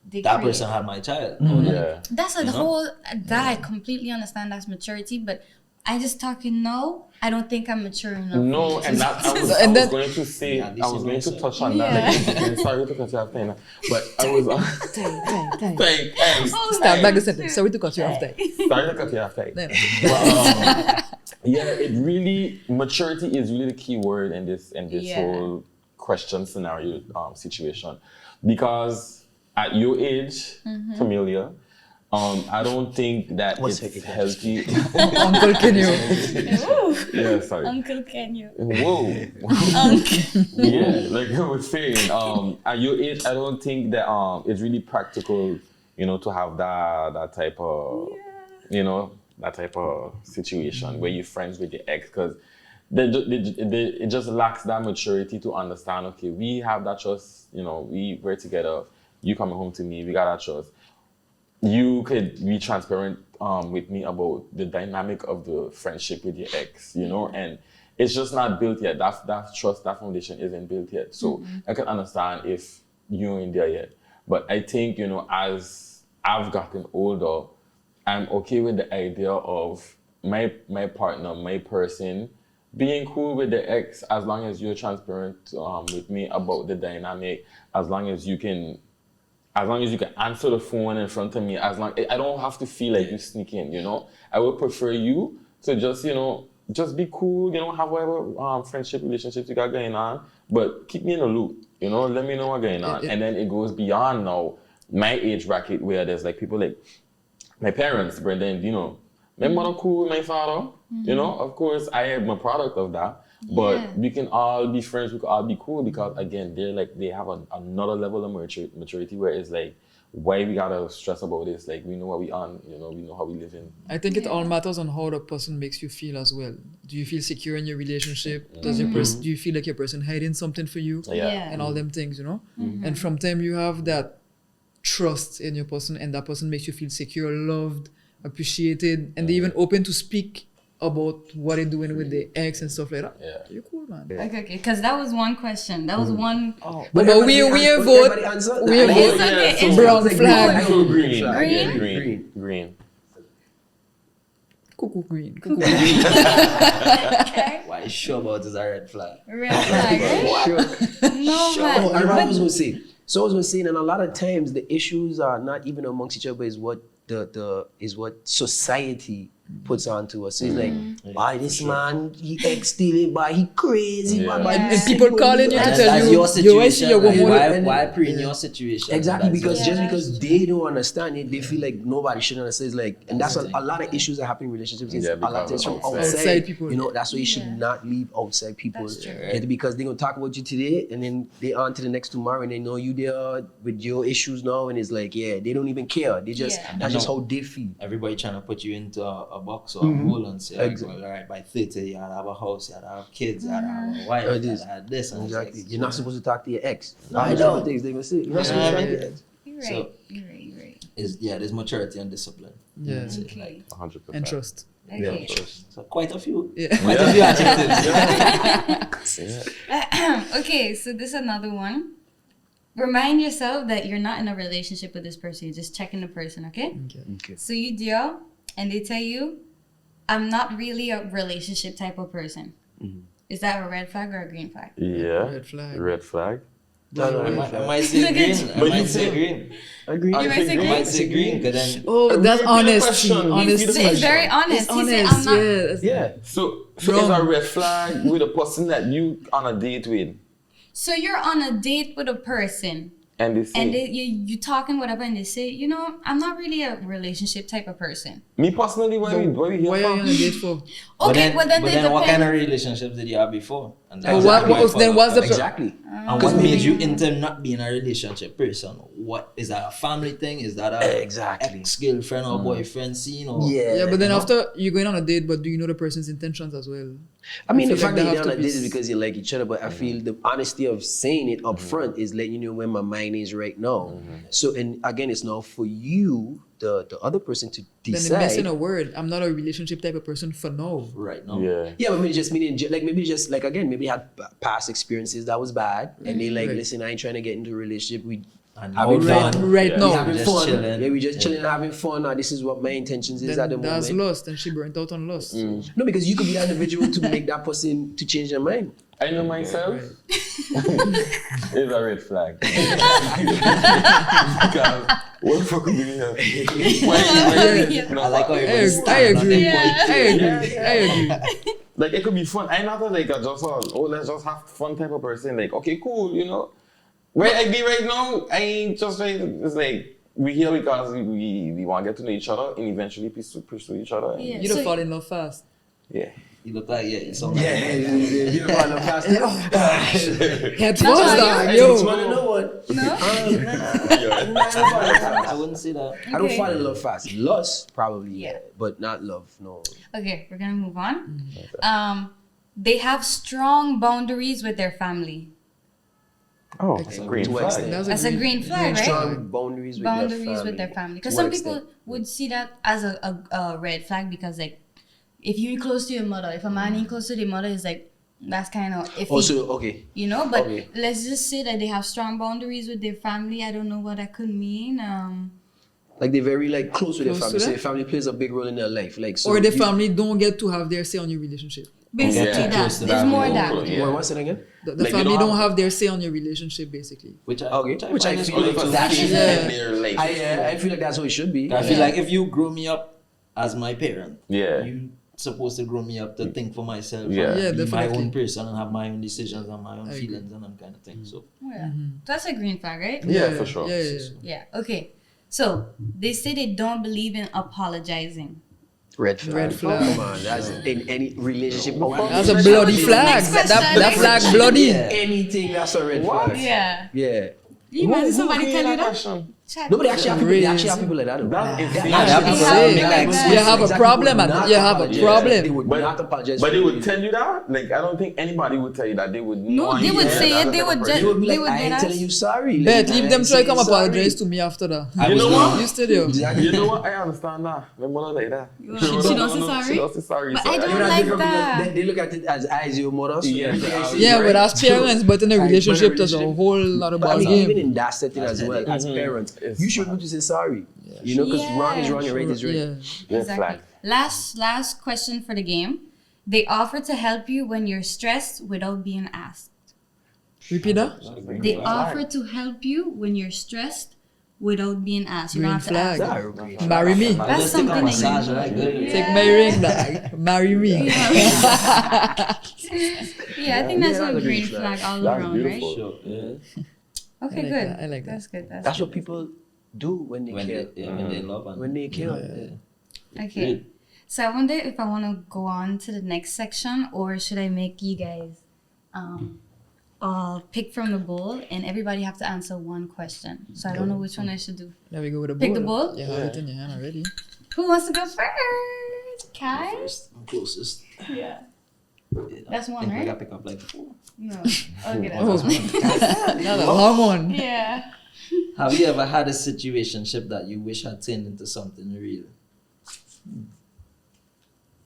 they that create. person had my child. Yeah. That's a You know? whole that I completely understand that's maturity, but I just talking now. I don't think I'm mature enough. No, and that I was going to say, I was going to touch on that. Like, sorry to cut you off, Tina, but I was Start back the sentence. Sorry to cut you off there. Sorry to cut you off there. But, it really, maturity is really the key word in this whole question scenario situation, because at your age, Tamillia, I don't think that it's healthy. Uncle Kenyo. Yeah, sorry. Uncle Kenyo. Whoa. Yeah, like I was saying, at your age, I don't think that it's really practical, to have that type of, that type of situation where you're friends with your ex, because it just lacks that maturity to understand, okay, we have that trust, we're together, you coming home to me, we got that trust. You could be transparent with me about the dynamic of the friendship with your ex, and it's just not built yet. That trust, that foundation isn't built yet. So I can understand if you ain't there yet. But I think, as I've gotten older, I'm okay with the idea of my partner, my person, being cool with the ex, as long as you're transparent with me about the dynamic, as long as you can answer the phone in front of me, I don't have to feel like you sneak in, I would prefer you to just, just be cool, have whatever friendship, relationships you got going on, but keep me in the loop, let me know what's going on. And then it goes beyond now my age bracket, where there's like people like my parents, Brendan, my mother cool with my father, of course I am a product of that. But we can all be friends, we can all be cool, because again, they have another level of maturity where it's like, why we gotta stress about this? Like, we know what we on, we know how we live in. I think it all matters on how the person makes you feel as well. Do you feel secure in your relationship? Do you feel like your person hiding something for you? And all them things, And from time you have that trust in your person, and that person makes you feel secure, loved, appreciated, and they even open to speak about what they're doing with the ex and stuff like that. Yeah. You're cool, man. Okay, because that was one question. That was one. But we vote. We vote. Brown flag. Green. Cuckoo green. Okay. Why is sure about is a red flag? Red flag, right? Sure. No, Oh, I man. was going to say. So I was going to say, and a lot of times the issues are not even amongst each other, but is what what society puts onto us. So it's like, why this man, he ex-stealing, why he crazy, why And people calling you to That's tell you, your situation. your Like, woman. why pre in your situation? Exactly, That's because your just situation. because they don't understand it, they feel like nobody should understand. It's like, and that's a lot of issues that happen in relationships. It's a lot of things from Outside people. That's why you should not leave outside people. That's true. Because they're gonna talk about you today, and then they on to the next tomorrow, and they know you there with your issues now, and it's like, they don't even care. They just that's just how they feel. Everybody trying to put you into a box or a mold and say, well, all right, by 30, you gotta have a house, you gotta have kids, you gotta have a wife, you gotta have this. And Exactly. it's You're not supposed to talk to your ex. I Those know. are things they're gonna say. You're not supposed to talk to your ex. You're So- right. You're right. there's maturity and discipline. Yeah. That's it, Okay. like, 100%. And trust. Okay. so quite a few. Yeah. Quite a few adjectives. Okay, so this is another one. Remind yourself that you're not in a relationship with this person. You're just checking the person, okay? Okay. So you deal, and they tell you, I'm not really a relationship type of person. Is that a red flag or a green flag? Yeah. Red flag. Red flag. I might say green. I But might you say say- green. Agree. You might say I green? might say green, because then Oh, that's Repeat the honest. question. Honest. It's very honest. It's He said, honest. I'm not. Yeah. So Wrong. it's a red flag with a person that you on a date with, So you're on a date with a person, and they say, and you talking whatever, and they say, I'm not really a relationship type of person. me personally, where we here Why are you on from? a date for? Okay, well then but they then what kind depend. of relationships did you have before? And But that's then what's the Exactly. And what made you into not being a relationship person? What is that, a family thing? Is that a Exactly. ex-girlfriend or boyfriend scene? Or Yeah, but then after you're going on a date, but do you know the person's intentions as well? I mean, I the feel fact like that they you're have on a to date be is because you like each other, but I feel the honesty of saying it up front is letting you know where my mind is right now. So, and again, it's now for you, the other person, to Then they're missing decide. a word. I'm not a relationship type of person for now. right now. Yeah. Yeah, but maybe just meaning, like maybe just like again, maybe had past experiences that was bad, and they like, Right. listen, I ain't trying to get into a relationship. And Having now fun. right Yeah. now. Having Just fun. chilling. Yeah, we just chilling, Yeah. having fun. Now, this is what my intentions is at the Then that's moment. lust, and she burnt out on lust. No, because you could be that individual to make that person to change their mind. I know myself. It's a red flag. Because what the fuck are you doing here? I like how I everybody agree. stand on their Yeah. point. I agree. Like it could be fun. I'm not like a just let's just have fun type of person. Like, okay, cool, you know. Where I be right now, I ain't just like it's like we here because we want to get to know each other and eventually pursue each other. And, Yeah. You don't So- fall in love fast. yeah. You look like, yeah, it's all Yeah, you don't want to pass it. Head That's first, why dog, I just yo. want to know one. No? I wouldn't say that. I don't Okay. fall in love fast. Lust, probably, Yeah. but not love, no. Okay, we're gonna move on. They have strong boundaries with their family. Oh, Excellent. green To flag. extent. That's a green flag, right? Strong boundaries with Boundaries with their family. Because To some what people extent? would see that as a red flag because like if you're close to your mother, if a man ain't close to the mother, is like that's kind of iffy. Also, okay. You know, but Okay. let's just say that they have strong boundaries with their family. I don't know what that could mean. Like they're very like close with Close their to family. So them? their family plays a big role in their life. Like so Or the you- family don't get to have their say on your relationship. Basically, Yeah. that. Close to There's that. more Yeah. that. Yeah. What's it again? The Like, they family don't don't have- have their say on your relationship, basically. Which I Which I find is feel good like too. that She's Yeah. in their life. I feel like that's how it should be. I feel like if you grow me up as my parent, Yeah. you supposed to grow me up to think for myself, Yeah. and Yeah, be my definitely. own person and have my own decisions and my own I agree. feelings and that kind of thing. So Oh, yeah. That's a green flag, right? Yeah, for sure. Yeah. Yeah. Okay. So they say they don't believe in apologizing. Red flag. Red flag. Come on, that's in any relationship. That's a bloody flag. Next That question. flag bloody. Yeah. Anything that's a red What? flag. Yeah. Yeah. You imagine somebody Who tell you that? question? Check. No, but they actually have people, they actually have Crazy. people like that. That is They insane. have people say, make like you have a problem, you have a problem. They would But, not apologize. but for they would it. tell you that? Like, I don't think anybody would tell you that. They would No, want they you would to say hear it. that They type would of just. They would be They like, would I get ain't us. telling you sorry. Bet, leave them try come Say sorry. apologize to me after that. I You was know not- what? You still there. Exactly. You know what? I understand that. My mother like that. She don't say sorry? She don't say sorry. But so I don't You know, like because that. They look at it as eyes your mother. So Yeah. everything I say Yeah, is but right. as parents, but in a But in relationship, there's a relationship- whole lot of But I ball mean, even game. in that setting as well, as parents, It's you should be able to say sorry. You know, because wrong is wrong and right is right. Yeah. Red Exactly. flag. Last question for the game. They offer to help you when you're stressed without being asked. Repeat that. They offer to help you when you're stressed without being asked. You don't Green have to ask. flag. Yeah, okay. Marry me. That's Just take a something that you- massage, right? Good. Take my ring, dog. Marry me. Yeah, I think that's Yeah, a that's a green green flag flag. all That's around, beautiful. Sure. Yeah. right? Okay, I like good. that, I like that. That's good. That's what people do when they When care. they, when they love and When they care. Okay. Good. So I wonder if I want to go on to the next section, or should I make you guys pick from the bowl and everybody have to answer one question. So I don't know which one I should do. There we go with the Pick the ball. ball? You have it in your hand already. Who wants to go first? Kai? First, I'm closest. Yeah. Yeah, That's one, I think right? I gotta pick up like 4. No. Okay, that's Oh, one. not a long one. Yeah. Have you ever had a situationship that you wish had turned into something real?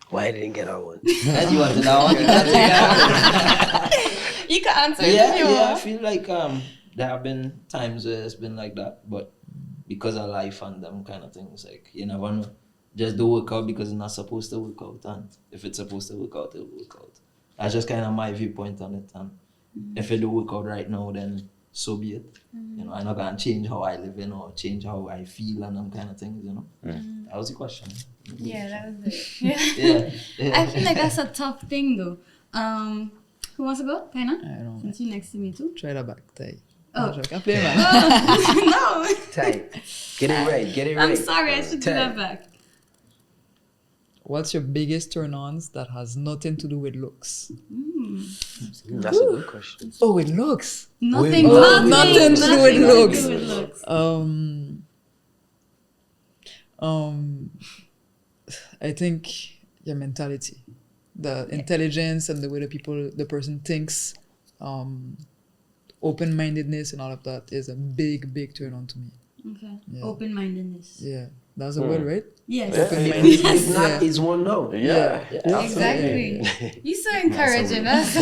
Why I didn't get that one? And you wanted that one? You can take that one. You can answer it Yeah, if you yeah. I want. feel like there have been times where it's been like that, but because of life and them kind of things, like you never know. Just do work out because it's not supposed to work out, and if it's supposed to work out, it'll work out. That's just kind of my viewpoint on it. And if it don't work out right now, then so be it. You know, I'm not gonna change how I live in or change how I feel and them kind of things. You know, that was the question. Yeah, that was it. Yeah. Yeah, yeah. I feel like that's a tough thing though. Who wants to go? Kaina? I don't Since you're next to me too. try that back. Tie. Oh. I can play, man. No. Tight. Get it right. Get it right. I'm sorry, I should do that back. What's your biggest turn-ons that has nothing to do with looks? That's a good question. Oh, with looks. Nothing, Oh, nothing to do with looks. with looks. I think your mentality, the intelligence and the way the person thinks, open-mindedness and all of that is a big, big turn on to me. Okay. Yeah. Open-mindedness. Yeah, that's a word, right? Yes. If not, Yeah. it's one no. Yeah. Exactly. You're so encouraging us.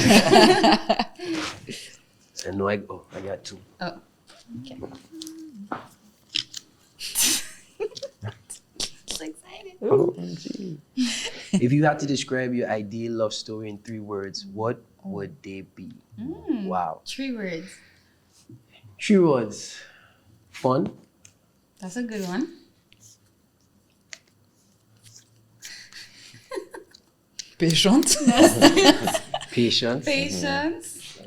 And no, I got 2. Oh. Okay. So excited. OMG. If you had to describe your ideal love story in 3 words, what would they be? Wow. 3 words. 3 words. Fun. That's a good one. Patient. Patience. Patience.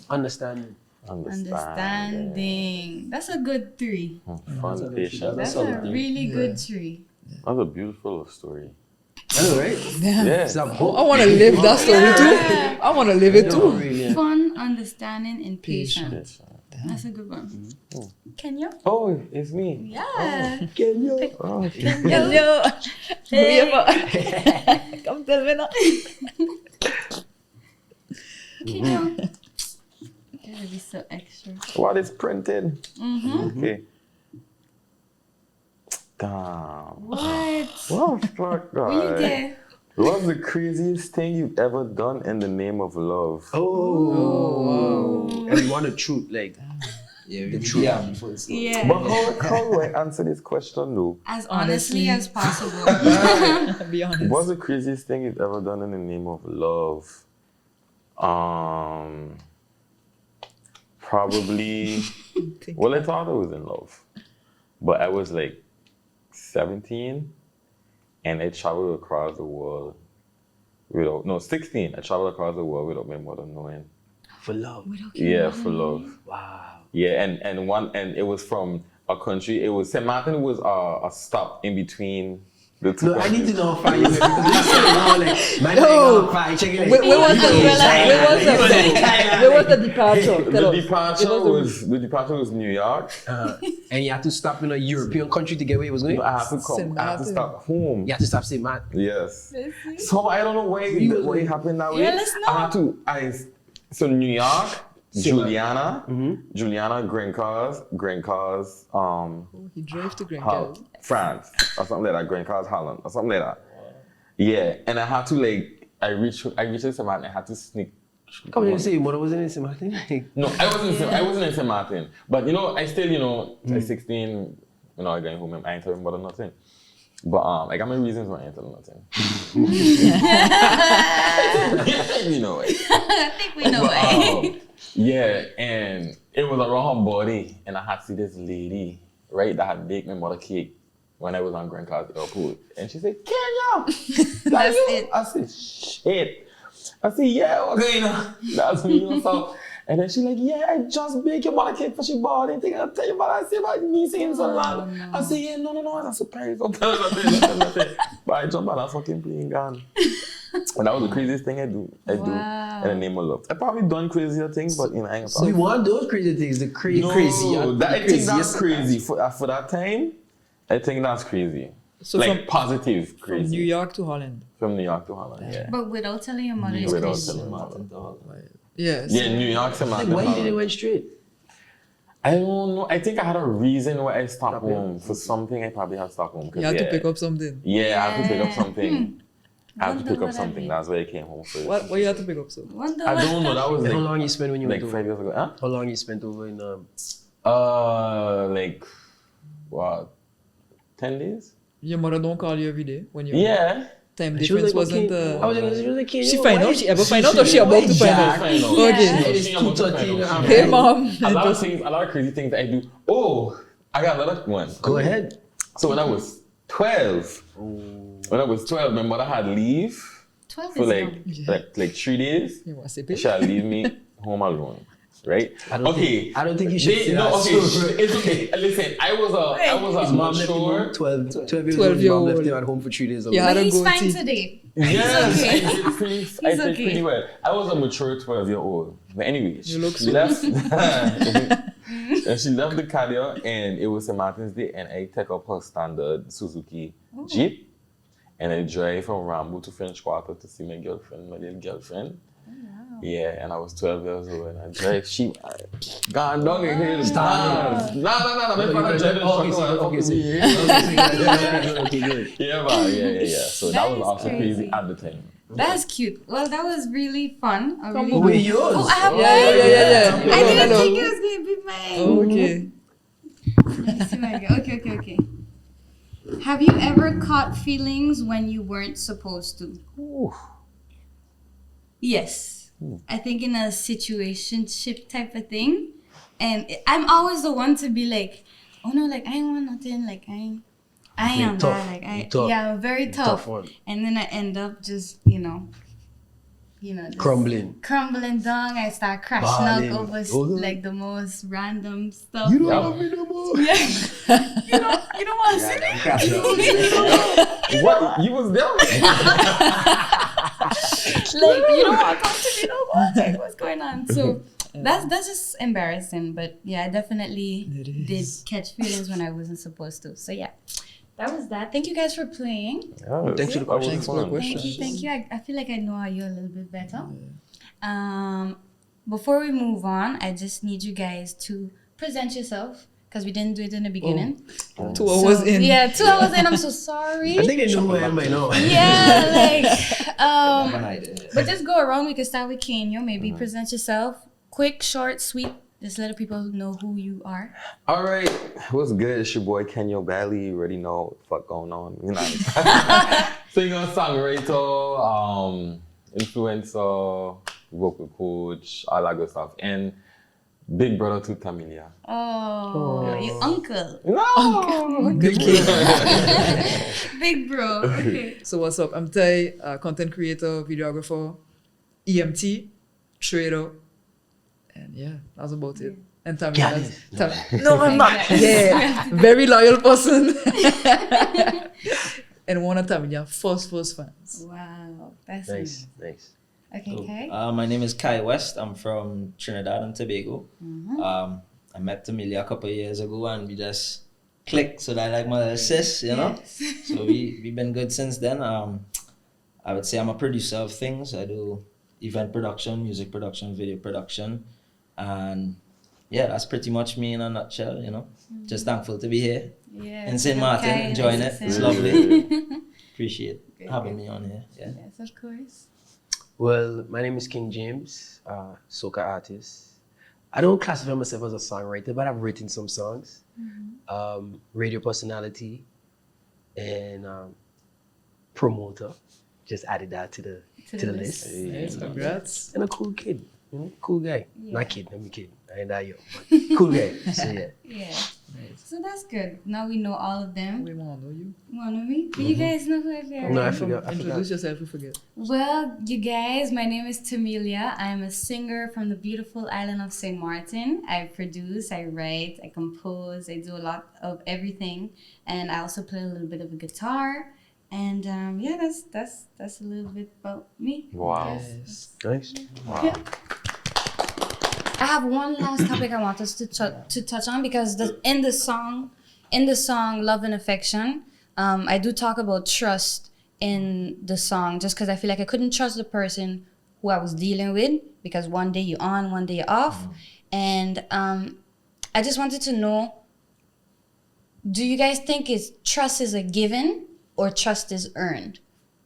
Understanding. Understanding. That's a good 3. Fun, patient. That's a really good 3. That's a beautiful story. I know, right? Yeah. It's a I book. want to live that story too. I want to live it No, too. really. Fun, understanding, and patient. Patient. That's a good one. Can you? Oh, it's me. Yeah. Can you? Oh, Hello. Come tell me now. Can you? Gotta be so extra. what is printed? Mm-hmm. Okay. Damn. What? What the fuck, Were you guy? there? What's the craziest thing you've ever done in the name of love? Oh. And we want the truth, like. Yeah, The we truth. yeah, before it's Yeah. But how do I answer this question though? As honestly as possible. Be honest. What's the craziest thing you've ever done in the name of love? Probably. Well, I thought I was in love, but I was like 17, and I traveled across the world without 16. I traveled across the world without my mother knowing. For love. Yeah, for love. Wow. Yeah, and it was from a country. It was St. Martin was a stop in between the two. No, I need to countries. know how far you live because you said now, like, man, No. how far you check it. Where was the departure? The departure was New York. And you had to stop in a European country to get where he was going? I have to come. St. I have to Martin. stop home. You had to stop saying, man. Yes. So I don't know why it happened that way. Yeah, let's know. I had to. So New York, St. Juliana, Green Cars. He drove to Grand France or something like that. Green Cars Holland or something like that. Yeah, and I had to I reached St. Martin. I had to sneak. Come on, you say your mother wasn't in St. Martin? No, I wasn't in St. Martin. But I still, at 16, I going home. I ain't telling mother nothing. But I got my reasons why I ain't telling nothing. You know it. I think we know it. Yeah, and it was around her body, and I had to see this lady, right, that had baked my mother cake when I was on Grand Cars Airport. And she said, Kenya! That's it. I said, shit. I said, yeah, okay, that's me. So, and then she's like, yeah, I just baked your mother cake for she bought it. I'll tell you about it. I said, about me saying so long. No. I said, yeah, no, it's a surprise. Don't tell her nothing. But I jumped on that fucking plane gone. And that was the craziest thing I do in the name of love. I probably done crazier things, but I ain't So we want those crazy things, the crazy. I think that's crazy. For that time, I think that's crazy. So positive crazy. From New York to Holland. From New York to Holland, yeah. But without telling your mother, it's Without crazy. telling my Martin mother. to Holland. Yes. Yeah, New York to Like, Martin. why you didn't went straight? I don't know. I think I had a reason why I stopped home. For something, I probably had to stop home. You had to pick up something. Yeah, I had to pick up something. I had to Wonder pick up what I something. mean. That's why I came home first. What you had to pick up so? Wonder I what- don't know. That was How long you spent when you went 5 over? years ago. Huh? How long you spent over in What? 10 days? Your mother don't call you every day when you Yeah. time She was difference like, wasn't okay. I was like, she was like, she find out? She ever find out or she about to find out? Okay. It's 2:13. Hey mom. A lot of crazy things that I do. Oh, I got another one. Go ahead. So when I was 12, my mother had leave 12 for is young. like 3 days. You want to say She'll leave me home alone, right? I don't think you should say that. It's okay. Listen, I was His a mom left him home, mature. 12 years 12 old. His year mom left old. him at home for 3 days. Yeah. But had a he's fine goatee. today. Yes, okay. I did pretty well. I was a mature 12-year-old. But anyway, You look she so. left. And she left the carrier, and it was St. Martin's Day, and I took up her standard Suzuki Jeep, and I drive from Rambo to French Quarter to see my little girlfriend. Yeah, and I was 12 years old, and I drive. She gone down in here. Stop. No. My father driving Okay, good. Yeah, man. Yeah. So that That was is also crazy crazy. at the time. That's cute. Well, that was really fun. A really Who are yours? Oh, I have Yeah. I didn't Hello. think it was going to be mine. Oh, okay. Let me see my girl. Okay. Have you ever caught feelings when you weren't supposed to? Ooh. Yes. I think in a situationship type of thing. And I'm always the one to be like, oh no, like I ain't want nothing, like I am tough. that, like Tough. yeah, I'm very tough. Tough one. And then I end up just, just Crumbling down. I start crashing Balling. out over like the most random stuff. You don't love me no more. Yeah. you don't want to see me. Crash out. What? You was there? Like you don't want to talk to me no more. Like what's going on? So that's just embarrassing. But yeah, I definitely did catch feelings when I wasn't supposed to. So yeah, that was that. Thank you guys for playing. Yeah, Thanks for the question. Thanks for the question. Thank you. I feel like I know you a little bit better. Before we move on, I just need you guys to present yourself because we didn't do it in the beginning. 2 hours in. Yeah, 2 hours in. I'm so sorry. I think they know who I am by now. Yeah, like Have an idea. but just go around. We can start with Kenyo. Maybe present yourself. Quick, short, sweet. Just let people know who you are. All right, what's good? It's your boy Kenyo Bailey. You already know what the fuck going on. You know, singer, songwriter, influencer, vocal coach, all that good stuff, and big brother to Tamillia. Oh, you uncle. No, Big kid. Big bro. Okay. So what's up? I'm Tai, content creator, videographer, EMT, trader, and yeah, that's about it. And Tamillia. No, I'm not. Yeah, very loyal person. And one of Tamillia first fans. Wow, that's Nice. Okay, okay. My name is Kai West. I'm from Trinidad and Tobago. I met Tamillia a couple of years ago and we just clicked. So that like my sis, you know. Yes. So we've been good since then. I would say I'm a producer of things. I do event production, music production, video production, and yeah, that's pretty much me in a nutshell. You know, just thankful to be here Yeah. in St. Martin, Okay, enjoying nice it. to It's see you. lovely. Appreciate Good, having good. me on here. Yeah. Yes, of course. Well, my name is King James, soca artist. I don't classify myself as a songwriter, but I've written some songs. Radio personality and promoter. Just added that to the list. Nice, congrats. And a cool kid, cool guy. Yeah. Not kid, I'm a kid. I ain't that young, but cool guy. So yeah. Yeah. So that's good. Now we know all of them. We want to know you. You want to know me? Do you guys know who I am? No, I forgot. Introduce yourself, we forget. Well, you guys, my name is Tamillia. I'm a singer from the beautiful island of St. Martin. I produce, I write, I compose, I do a lot of everything. And I also play a little bit of a guitar. And yeah, that's a little bit about me. Wow. Yes. Nice. Wow. I have one last topic I want us to touch on because in the song Love and Affection, I do talk about trust in the song just because I feel like I couldn't trust the person who I was dealing with because one day you're on, one day you're off. And I just wanted to know, do you guys think trust is a given or trust is earned?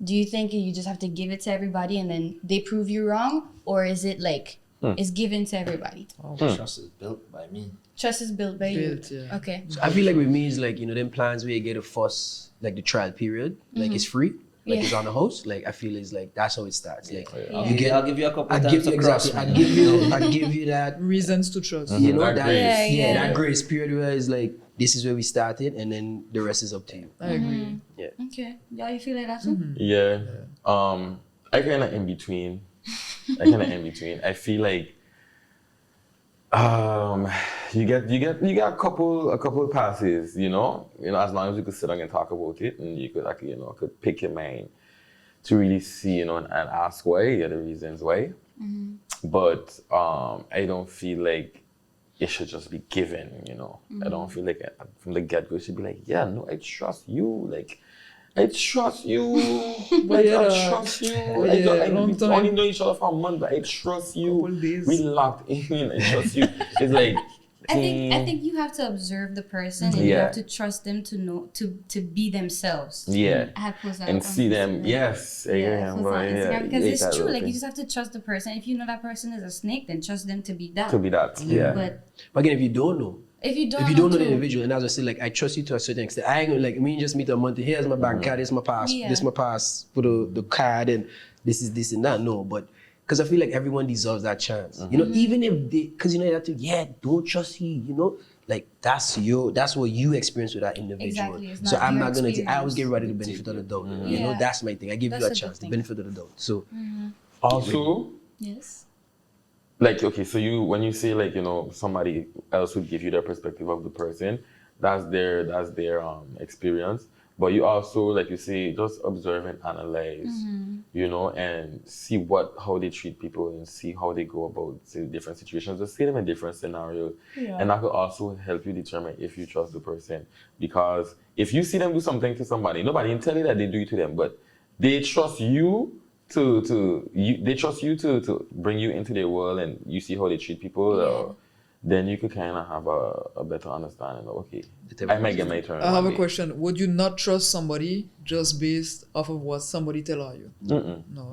Do you think you just have to give it to everybody and then they prove you wrong? Or is it like it's given to everybody? Trust is built by me. Trust is built by you. Built, yeah. Okay. So I feel like with me is like, them plans where you get a first, like the trial period, like it's free, like Yeah. it's on the host. Like I feel it's like that's how it starts. Like Yeah. I'll give you a couple I times give to you cross exactly. me. I give you that. Reasons to trust. You know That that grace. Yeah. that grace period where it's like this is where we started, and then the rest is up to you. I agree. Okay. Y'all, you feel like that too? Yeah. I kind of in between. I feel like you get a couple passes, as long as you could sit down and talk about it, and you could could pick your mind to really see, and ask why, the reasons why. But I don't feel like it should just be given, I don't feel like from the get-go it should be like, yeah, no, I trust you, like I trust you, But yeah, I trust you. long We time. only know each other for a month, but I trust you. Couple days. We locked in. I trust you. It's like I think you have to observe the person and you Yeah. have to trust them to know to be themselves. yeah, I had posted that and on see them. Instagram. Yes, Yeah, post bro, on Instagram yeah. because Yeah, it's that true. real Like you thing. just have to trust the person. If you know that person is a snake, then trust them to be that. To be that. Yeah. But But again, if you don't know, If you don't, If you don't know the to- individual, and as I say, like I trust you to a certain extent. I ain't gonna like me just meet a month. Here's my bank card. This is my pass. Yeah. This is my pass for the card, and this is this and that. No, but because I feel like everyone deserves that chance. You know, even if they, because you know that thing. Yeah, don't trust you. You know, like that's what you experience with that individual. Exactly, it's So not I'm your not gonna. I always experience. give everybody the benefit of the doubt. You know, Yeah. that's my thing. I give That's you a a good chance, the thing. benefit of the doubt. So Also, Yes. like, okay, so when you say like, somebody else would give you the perspective of the person, that's their experience. But you also, like you say, just observe and analyze, and see how they treat people and see how they go about say, different situations. Just see them in different scenarios. And that could also help you determine if you trust the person. Because if you see them do something to somebody, nobody can tell you that they do it to them, but they trust you they trust you to bring you into their world, and you see how they treat people. Then you could kind of have a better understanding of, okay, I might get my turn. I have one a day. question. Would you not trust somebody just based off of what somebody tell you? Mm-mm. No.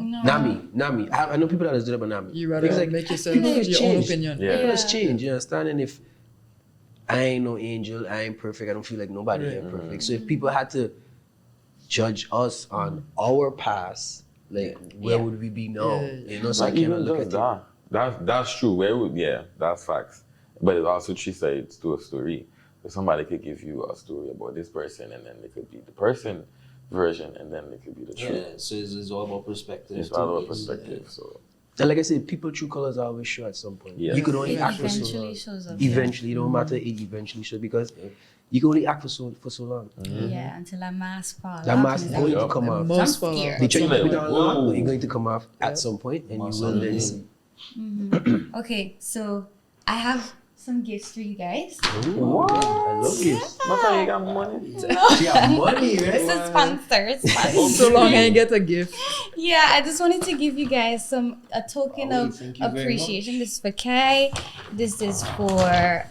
Nami. I know people that do that, but Nami. You rather Because, like, make yourself people your has own changed. opinion. Yeah. People has changed. You understand? And if I ain't no angel, I ain't perfect. I don't feel like nobody Right. here perfect. So if people had to judge us on our past, like where would we be now? Yeah. You know, so I Not cannot even look just at that. That's true. That's facts. But it's also three sides to a story. So somebody could give you a story about this person, and then it could be the person version, and then it could be the truth. Yeah, so it's all about perspective. It's too. all about perspective. So it. And like I said, people true colors are always show at some point. Yeah. You could only It act for so eventually long. shows up. Eventually, it don't matter. It eventually shows because you can only act for so long. Yeah, until that mask falls. That mask is going to come off. Most I'm follow. scared. They try to Like, put down lock, whoa. but you're going to come off at some point, and you will then see. Okay, so I have some gifts for you guys. What? I love gifts. not that you got money. She got money, This right? is sponsored. So long I ain't get a gift. Yeah, I just wanted to give you guys a token of thank you very appreciation. This is for Kai. This is for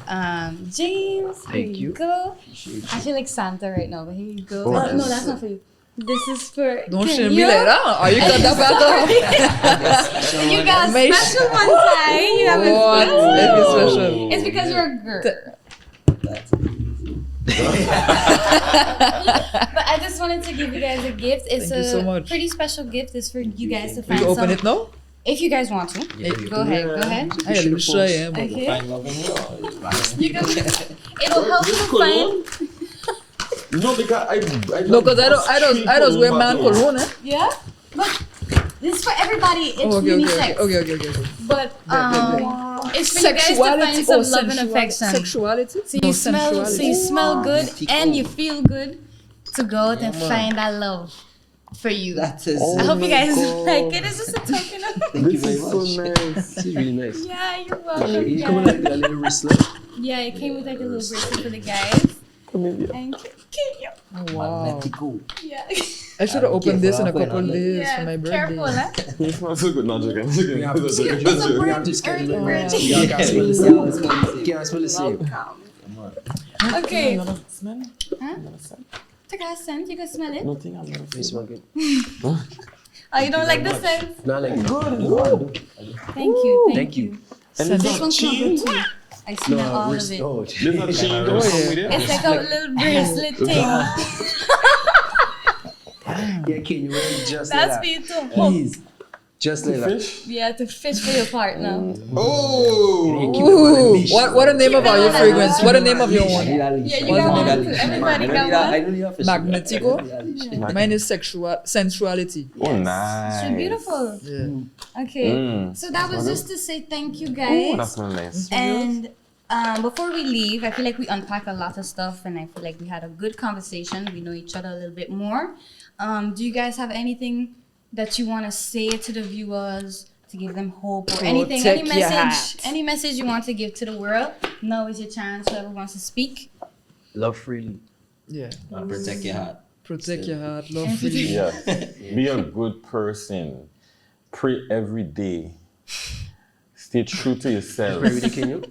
James. Thank Here you. go. I feel like Santa right now, but here you go. Oh, No, that's- that's not for you. This is for Don't Can shame me you? like that. Are you got that battle? You got a Amazing. special one, Kai. You have a What? special. It is special. It's because you're a girl. But I just wanted to give you guys a gift. It's Thank you so much. pretty special gift. It's for you guys to Will find you open some. it now? If you guys want to. Go ahead. Go ahead. I am shy, yeah. but- Okay. Find love in love. You can, it'll help you find. No, because No, because I don't wear man cologne, eh? Yeah. But this is for everybody. It's Oh, okay, unisex. okay. But it's for you guys to find some love and affection. Sexuality? So you smell good and you feel good to go out and find that love for you. That is. I hope you guys like it. It's just a token of. Thank you very This is so much. nice. This is really nice. Yeah, you're welcome. You come guys. with like a little wristlet. Yeah, it came with like a little bracelet for the guys. Tamillia. And Wow. Magnetico. yeah. I should have opened this in a Careful, couple days Yeah, for my birthday. careful, huh? It smells so good. Not joking. We have to schedule It's a we bird- have to schedule early it. bird. You can't smell the same. You can't smell the same. Okay. Smell? Huh? Take a scent. You can smell it. Nothing. I'm not. You smell good. Oh, you don't like the scent? Not like Good. Thank you. Thank you. And Send This one smells good too. I smell all of it. Oh, There's a chain that Oh, come yeah. with it. It's like a little bracelet thing. yeah, can you wear it just That's like for you too. that? Please. Just like that. Fish. Yeah, to fish for your partner. Oh. Ooh, what the name of your Keep it fragrance? on What the that name of your one? Yeah, you What's got the one name? too. Everybody got one. I don't need a fish. Magnetico? Mine is sensuality. Oh, nice. So beautiful. Yeah. Okay. So that was just to say thank you Oh, that guys. smells nice. And before we leave, I feel like we unpacked a lot of stuff and I feel like we had a good conversation. We know each other a little bit more. Do you guys have anything that you want to say to the viewers to give them hope or anything? Any Protect your message? heart. Any message you want to give to the world? Now is your chance. Whoever wants to speak. Love freely. Yeah. And protect your heart. Protect your heart. Love freely. Yeah. Be a good person. Pray every day. Stay true to yourself. Every day, can you?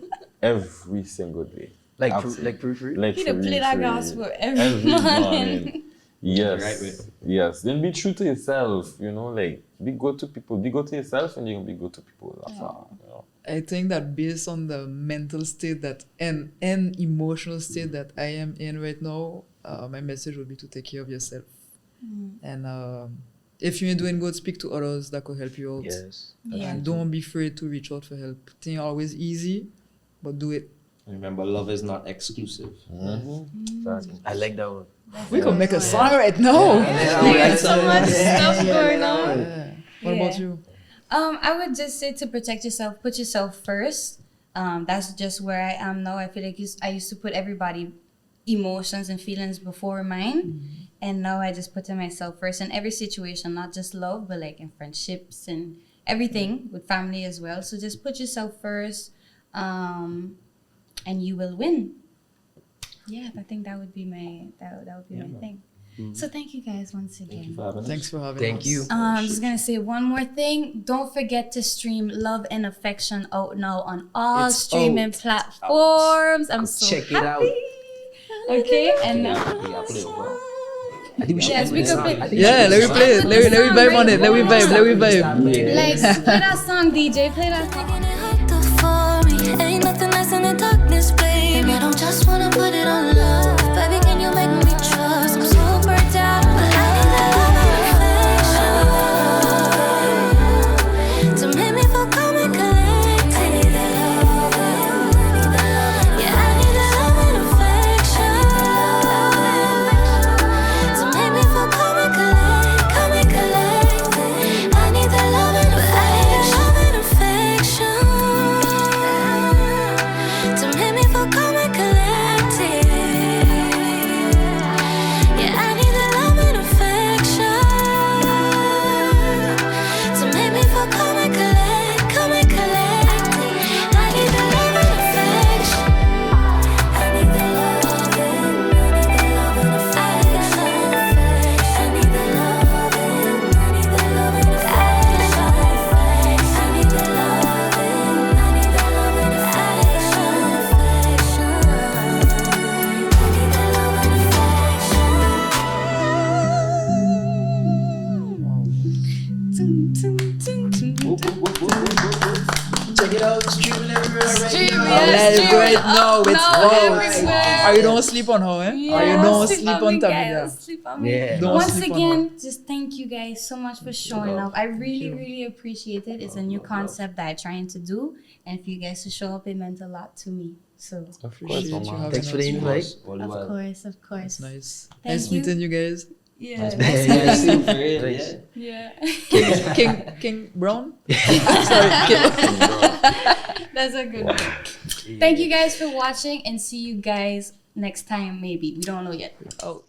Every single day. Like, Absolutely. like free? Like You need to play that gospel every every morning. morning. Yes. Right way. Yes. Then be true to yourself. Like be good to people. Be good to yourself and you can be good to people. That's all. I think that based on the mental state that and emotional state that I am in right now, my message would be to take care of yourself. And if you ain't doing good, speak to others that could help you out. Yes. Yeah. And don't be afraid to reach out for help. It ain't always easy, but do it. Remember, love is not exclusive. I like that one. We could make a song right now. There's so much stuff going on. Yeah. What about you? I would just say to protect yourself, put yourself first. That's just where I am now. I feel like I used to put everybody emotions and feelings before mine, and now I just put myself first in every situation, not just love, but like in friendships and everything with family as well. So just put yourself first, and you will win. Yeah, I think that would be my my thing. So thank you guys once again. Thank you for having us. Thanks for having us. Thank you. I'm just gonna say one more thing. Don't forget to stream Love and Affection out now on all It's streaming out. platforms. I'm so Check it happy. out. Okay, and Yeah, play it well. I think we should Yes, end we with could that. play- I think we Yeah, should let me start. play it. Let me vibe on it. Let me vibe. like play that song, DJ. Play that song. For me, ain't nothing nice in the darkness, baby. I don't just wanna put it on love, baby. Can you make me trust? I'm so burnt out, but I need that love and affection to make me feel calm and collected. I need that love, yeah, I need that love and affection to make me feel calm and collected. I need that love and affection to make me feel calm and collected. Yeah, I need that love and affection to make me feel calm and collected. I need that love and affection. I need that love and affection. I need that love and affection. I need that love and Check it out. Streaming everywhere right Stream, now. yes, Live stream right it now. out It's now, wow. everywhere. Or you don't sleep on her, eh? Yeah, Or you don't sleep on me, Tamillia. guys. Sleep on me. Yeah. Don't Once sleep on again, just thank you guys so much for showing love. up. I really, you. really appreciate it. It's a new concept that I'm trying to do, and for you guys to show up, it meant a lot to me. So, Of Appreciate you Mama. having Thanks for the us. invite. All the of while. course, That's nice. Thank Nice you. meeting you guys. yeah, Yeah, Yeah, see you. for real, Nice. yeah. yeah. King Brown? Sorry, King. That's a good one. Thank you guys for watching, and see you guys next time. Maybe we don't know yet. Out.